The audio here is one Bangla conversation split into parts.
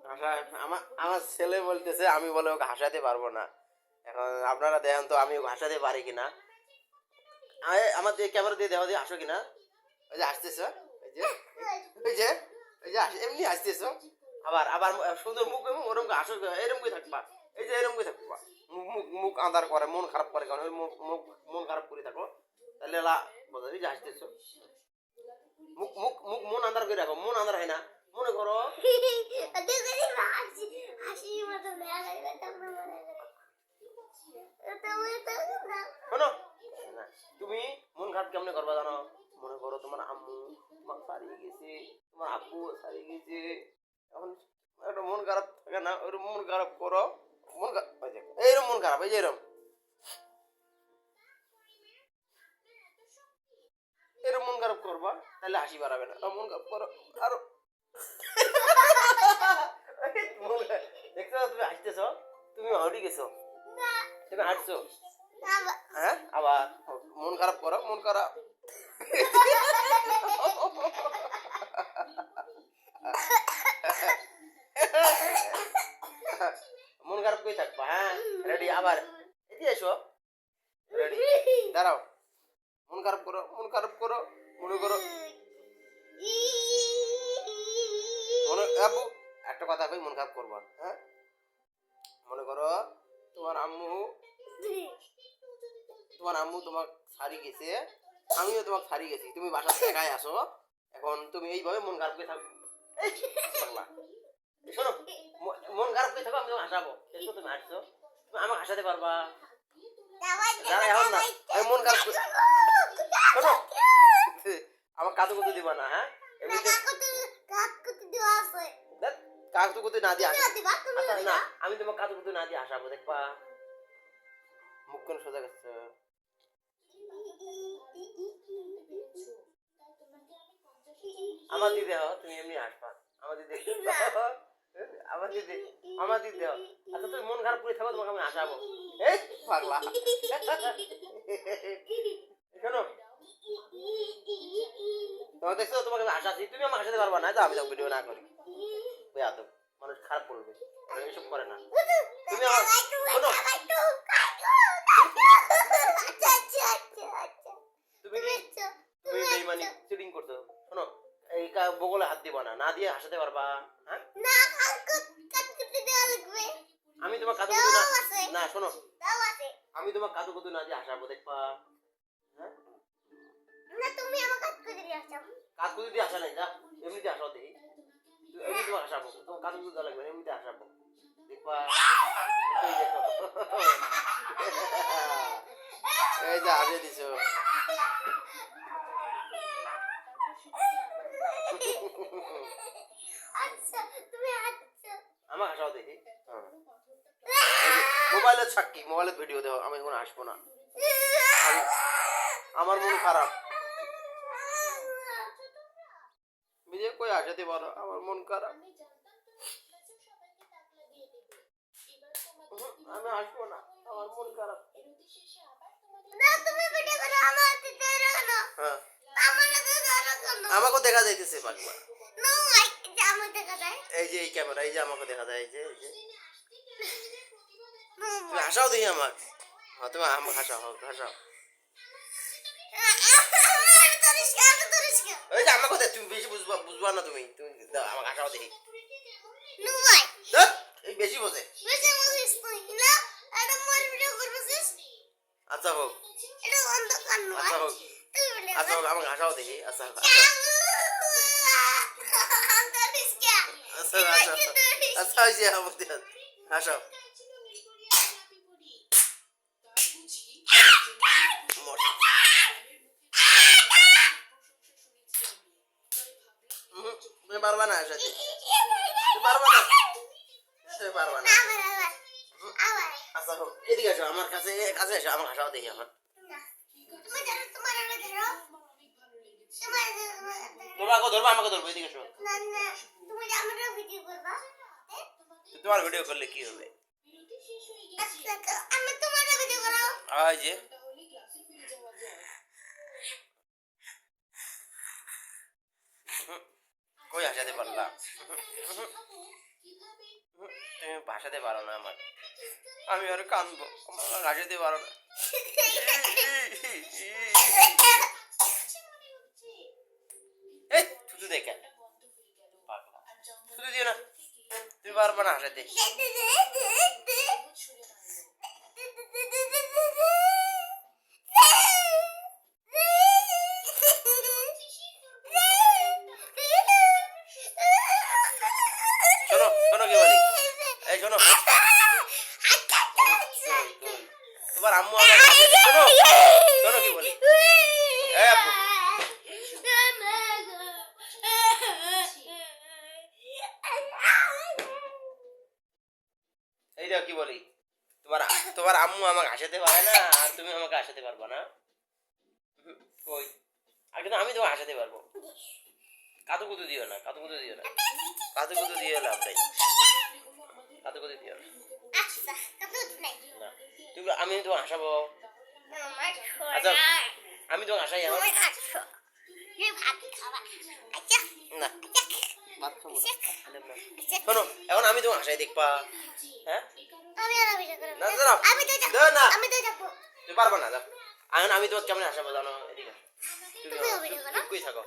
হাসা আমার আমার ছেলে বলতেছে আমি বলে ওকে হাসাতে পারবো না। এখন আপনারা দেখেন তো আমি ওকে হাসাতে পারি কিনা। আমার দিয়ে ক্যামেরা দিয়ে দেখো দিয়ে আসো কিনা। ওই যে আসতেছ, এই যে ওই যে ওই যে এমনি আসতেছ। আবার আবার সুন্দর মুখ ওরকম আসো, এরকম করে থাকবা। এই যে এরকম করে থাকবা, মুখ মুখ আন্ধার করে, মন খারাপ করে, কারণ ওই মন খারাপ করে থাকো তাহলে বোঝাবি যে আসতেছ। মুখ মুখ মুখ মন আন্ধার করে রাখো, মন আন্ধার হয় না মনে করো। শোনো, তুমি মন খারাপ কেমনে করবা জানো? মনে করো তোমার আম্মু তোমার হারিয়ে গেছে, তোমার আব্বু হারিয়ে গেছে, এখন একটা মন খারাপ থাকে না, ওই মন খারাপ করো। মন খারাপ এইরকম মন খারাপ, এই যে এরকম এরকম মন খারাপ করবা তাহলে হাসি বাড়াবে না। মন খারাপ করো আরো। দেখছো তুমি হাসতেছ, তুমি হারিয়ে গেছো, তুমি হাসছো। হ্যাঁ আবার মন খারাপ করো, মন খারাপ। মন খারাপ করে থাকবা। হ্যাঁ রেডি, আবার এদিকে এসো, রেডি, দাঁড়াও। মন খারাপ করো, মন খারাপ করো, মনে করো মনে আপু একটা কথা কই, মন খারাপ করবা। হ্যাঁ মনে করো তোমার আম্মু তোমার ছাড়ি গেছে, আমিও তোমাকে ছাড়ি গেছি, তুমি বাসার একাই আসো। এখন তুমি এইভাবে মন খারাপ করে থাকো। শোনো, মন খারাপ করে থাকো, আমি তোমাকে হাসাবো। দেখছো তুমি হাসছো, তুমি আমাকে হাসাতে পারবা। এখন না আমি মন খারাপ করে শোনো, আমার কাজু কুতু দিবা না। হ্যাঁ এমনিতে কাজু কুতু না দিয়ে আচ্ছা না, আমি তোমার কাজু কুতু না দিয়ে হাসাবো, দেখবা। মুখ কোন সোজা গেছে। আমার দিদি হও, তুমি এমনি হাসবা। আমার দিদি আমার দিদি আমার দিদি হও। আচ্ছা তুমি মন খারাপ করে থাকো, তোমাকে আমি হাসাবো। এই পাগলা। শোনো, তোমাকে দেখছো, তোমাকে আমি হাসাচ্ছি, তুমি আমাকে হাসাতে পারবা না, তো আমি তো ভিডিও না করি। বেয়াদব মানুষ খারাপ বলবে, এসব করে না। তুমি আমার শোনো, তুমি কি তুমি বেইমানি চিটিং করছো। শোনো, এই বগলে হাত দিবা না, না দিয়ে হাসাতে পারবা। হ্যাঁ আমি তোমার কাজু কুতু না শোনো, আমি তোমার কাজু কুতু না দিয়ে হাসাবো, দেখবা। হ্যাঁ কাজ কুতু দিয়ে হাসা নাই, যা এমনিতে হাসাও দেখি। এমনি তোমার হাসাবো, তোমার কাজু কুতু দেওয়া লাগবে, এমনিতে হাসাবো, দেখবা। এই যে হাসিয়ে দিছো। আমার হাসাও দেখি। মোবাইলের সাক্ষী, মোবাইলের ভিডিও দেখো, আমি এখন আসবো না। আমার মন খারাপ, বুঝে কই আসাতে পারো, আমার মন খারাপ। আমি আসবো না, আমার মন খারাপ। হ্যাঁ আমাকে দেখা যাইতেছে পাগলা। এই যে এই ক্যামেরা, এই যে আমাকে দেখা যায়, এই যে তুমি হাসাও দেখি আমার। হ্যাঁ তুমি আমাকে হাসাও, হাসাও। ওই যে আমাকে তুমি বেশি বুঝবা না, তুমি তুমি আমাকে হাসাও দেখি। এই বেশি বোঝে। আচ্ছা হোক, আচ্ছা হোক, আচ্ছা হোক, আমাকে হাসাও দেখি। আচ্ছা আচ্ছা আচ্ছা আচ্ছা হয়েছে, আমাকে হাসাও। তুমি পারবা না হাসাতে, তুমি পারবা না, তুমি পারবা না। আচ্ছা হোক, এদিকে আসো, আমার কাছে কাছে এসো, আমাকে হাসাও দেখি। আমার তোমাকে ধরবো, আমাকে ধরবো, এদিকে এসো। তোমার ভিডিও করলে কি হবে? ওই যে কই হাসাতে পারলাম। তুমি ভাসাতে পারো না আমার, আমি আর কানবো, আমার হাসাতে পারো না। এই থুতু দেখে পাগলা, থুতু দিও না, তুমি পারবে না হাসাতে। শোনো শোনো কি বলি, এই শোনো, তোমার আম্মু আমার শোনো, শোনো কি বলি, এই আব্বু, এই দেখো কি বলি, তোমার তোমার আম্মু আমাকে হাসাতে পারে না, আর তুমি আমাকে হাসাতে পারবা না। কই, আর কিন্তু আমি তোমাকে হাসাতে পারবো। কাতুকুতু দিও না, কাতুকুতু দিও না, কাতুকুতু দিয়ে লাভ নাই, কাতুকুতু দিও না। না, তুমি, আমি তোমাকে হাসাবো। আচ্ছা আমি তোমাকে হাসাই এখন। না ভাত খাবো না, খেলাম না। শোনো এখন আমি তোমাকে হাসাই দেখবা, হ্যাঁ না দাঁড়াও, দাও না, তুমি পারবা না, দাও। এখন আমি তোমাকে কেমন হাসাবো জানো, এদিকে তুমি চুপ করে থাকো,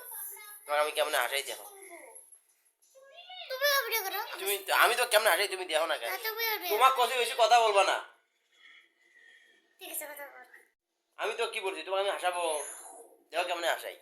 তোমাকে আমি কেমন হাসাই দেখো তুমি, আমি তো কেমন হাসাই তুমি দেখো না কেন, তোমার কত বেশি কথা বলবা না। আমি তো কি বলছি, তোমাকে আমি হাসাবো, দেখো কেমন হাসাই।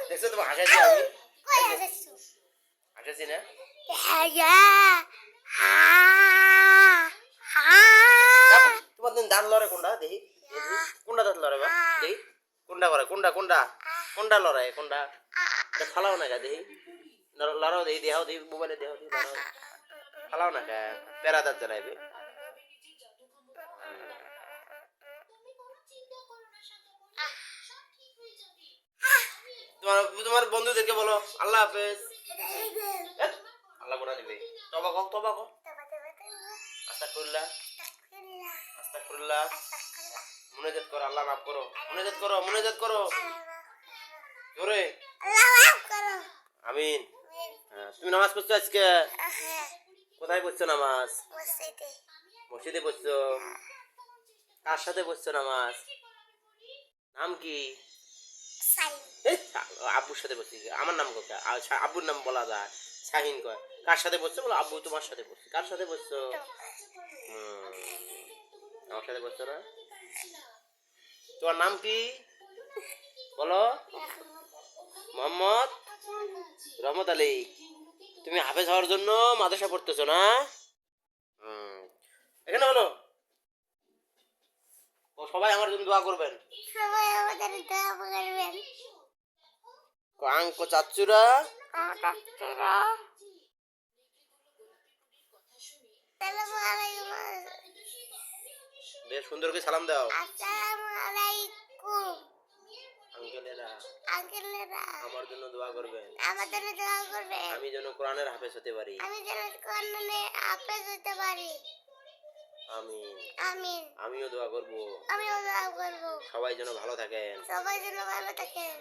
দেখছো তোমার হাসাইছি আমি, হাসাইছি না, তোমার দিন দাঁত লড়ে কোনটা দেখি, কোনটা দাঁত লড়ে বা দেখি, কোনটা করে, কোনটা কোনটা কোনটা লড়াই, কোনটা ফালাও না কা দেখি, লড়াও দেখি, দেখাও দেখি, মোবাইলে দেখাও দেখি, ফালাও না কা, পেরা দাঁত জ্বালাইবে। তোমার তোমার বন্ধুদেরকে বলো আল্লাহ হাফেজ, আল্লাহ কোনা দিবে, তবা কও, তবা কও, আস্তাগফিরুল্লাহ, আস্তাগফিরুল্লাহ, মুনাজাত করো, আল্লাহ মাফ করো, মুনাজাত করো, মুনাজাত করো জোরে, আমিন। হ্যাঁ, তুমি নামাজ পড়ছো আজকে, কোথায় পড়ছো নামাজ, মসজিদে পড়ছো, কার সাথে পড়ছো নামাজ, নাম কি, আব্বুর সাথে পড়ছি, আমার নাম কোথা, আব্বুর নাম বলা যায়, শাহিন কয়, কার সাথে পড়ছো বলো, আব্বু তোমার সাথে পড়ছি, কার সাথে পড়ছো, আমার সাথে পড়ছো না, তোমার নাম কি বলো, মোহাম্মদ রহমত আলী, তুমি হাফেজ হওয়ার জন্য মাদ্রাসা পড়তেছো না, এখানে বলো, সবাই আমার জন্য দোয়া করবেন, সবাই আমাদের দোয়া করবেন, আঙ্ক চাচুরা, আসসালামু আলাইকুম, বেশ সুন্দর করে সালাম দাও, আসসালামু আলাইকুম, আঙ্কেলেরা আমার জন্য দোয়া করবেন, আমার জন্য দোয়া করবেন, আমি যেন কোরআনের হাফেজ হতে পারি, আমি যেন কোরআনের হাফেজ হতে পারি, আমিন আমিন, আমিও দোয়া করব, আমিও দোয়া করব, সবাই যেন ভালো থাকেন, সবাই যেন ভালো থাকেন।